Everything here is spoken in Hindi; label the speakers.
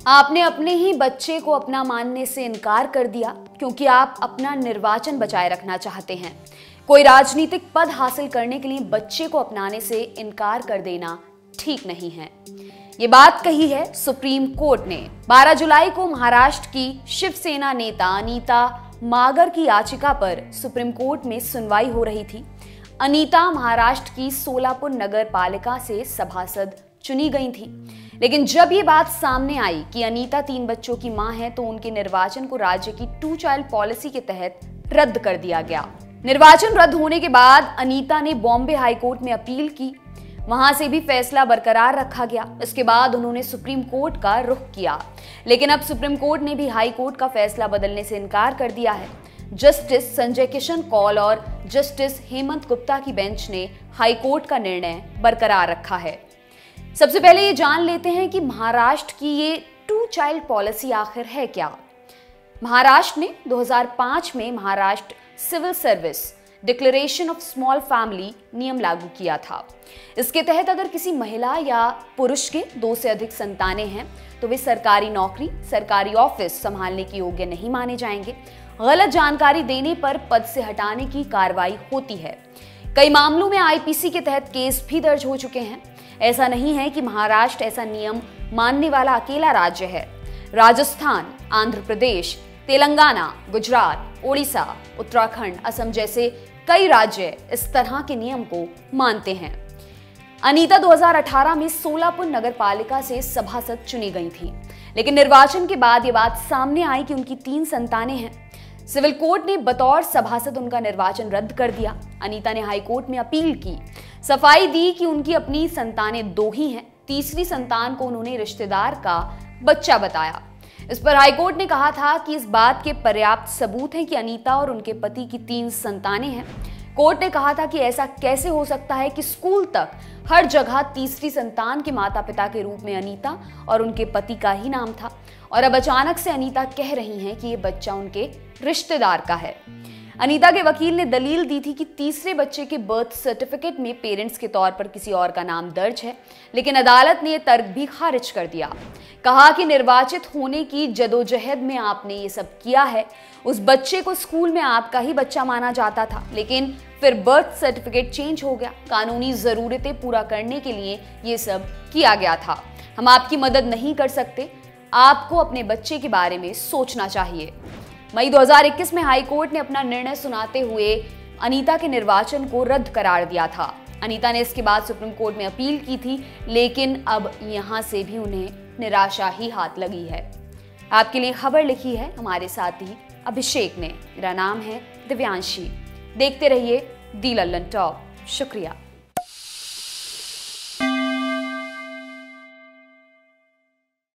Speaker 1: आपने अपने ही बच्चे को अपना मानने से इनकार कर दिया क्योंकि आप अपना निर्वाचन बचाए रखना चाहते हैं। कोई राजनीतिक पद हासिल करने के लिए बच्चे को अपनाने से इनकार कर देना ठीक नहीं है। ये बात कही है सुप्रीम कोर्ट ने। 12 जुलाई को महाराष्ट्र की शिवसेना नेता अनीता मागर की याचिका पर सुप्रीम कोर्ट में सुनवाई हो रही थी। अनीता महाराष्ट्र की सोलापुर नगर पालिका से सभासद चुनी गई थी, लेकिन जब ये बात सामने आई कि अनीता 3 बच्चों की मां है तो उनके निर्वाचन को राज्य की 2 चाइल्ड पॉलिसी के तहत रद्द कर दिया गया। निर्वाचन रद्द होने के बाद अनीता ने बॉम्बे हाई कोर्ट में अपील की, वहां से भी फैसला बरकरार रखा गया। इसके बाद उन्होंने सुप्रीम कोर्ट का रुख किया, लेकिन अब सुप्रीम कोर्ट ने भी हाई कोर्ट का फैसला बदलने से इनकार कर दिया है। जस्टिस संजय किशन कौल और जस्टिस हेमंत गुप्ता की बेंच ने हाई कोर्ट का निर्णय बरकरार रखा है। सबसे पहले ये जान लेते हैं कि महाराष्ट्र की ये 2 चाइल्ड पॉलिसी आखिर है क्या। महाराष्ट्र ने 2005 में Maharashtra civil service declaration of small family नियम लागू किया था। इसके तहत अगर किसी महिला या पुरुष के 2 से अधिक संतानें हैं तो वे सरकारी नौकरी, सरकारी ऑफिस संभालने के योग्य नहीं माने जाएंगे। गलत जानकारी देने पर पद से हटाने की कार्रवाई होती है। कई मामलों में आईपीसी के तहत केस भी दर्ज हो चुके हैं। ऐसा नहीं है कि महाराष्ट्र ऐसा नियम मानने वाला अकेला राज्य है। राजस्थान, आंध्र प्रदेश, तेलंगाना, गुजरात, ओडिशा, उत्तराखंड, असम जैसे कई राज्य इस तरह के नियम को मानते हैं। अनीता 2018 में सोलापुर नगर पालिका से सभासद चुनी गई थी, लेकिन निर्वाचन के बाद ये बात सामने आई कि उनकी 3 संतानें हैं। सिविल कोर्ट ने बतौर सभासद उनका निर्वाचन रद्द कर दिया। अनीता ने हाई कोर्ट में अपील की, सफाई दी कि उनकी अपनी संतानें 2 ही हैं। तीसरी संतान को उन्होंने रिश्तेदार का बच्चा बताया। इस पर हाईकोर्ट ने कहा था कि इस बात के पर्याप्त सबूत हैं कि अनीता और उनके पति की 3 संतानें हैं। कोर्ट ने कहा था कि ऐसा कैसे हो सकता है कि स्कूल तक हर जगह तीसरी संतान के माता पिता के रूप में अनीता और उनके पति का ही नाम था, और अब अचानक से अनीता कह रही हैं कि ये बच्चा उनके रिश्तेदार का है। अनीता के वकील ने दलील दी थी कि तीसरे बच्चे के बर्थ सर्टिफिकेट में पेरेंट्स के तौर पर किसी और का नाम दर्ज है, लेकिन अदालत ने यह तर्क भी खारिज कर दिया। कहा कि निर्वाचित होने की जदोजहद में आपने ये सब किया है। उस बच्चे को स्कूल में आपका ही बच्चा माना जाता था, लेकिन फिर बर्थ सर्टिफिकेट चेंज हो गया। कानूनी जरूरतें पूरा करने के लिए ये सब किया गया था। हम आपकी मदद नहीं कर सकते। आपको अपने बच्चे के बारे में सोचना चाहिए। मई 2021 में हाई कोर्ट ने अपना निर्णय सुनाते हुए अनीता के निर्वाचन को रद्द करार दिया था। अनीता ने इसके बाद सुप्रीम कोर्ट में अपील की थी, लेकिन अब यहां से भी उन्हें निराशा ही हाथ लगी है। आपके लिए खबर लिखी है हमारे साथी अभिषेक ने। मेरा नाम है दिव्यांशी। देखते रहिए दी लल्लन टॉप। शुक्रिया।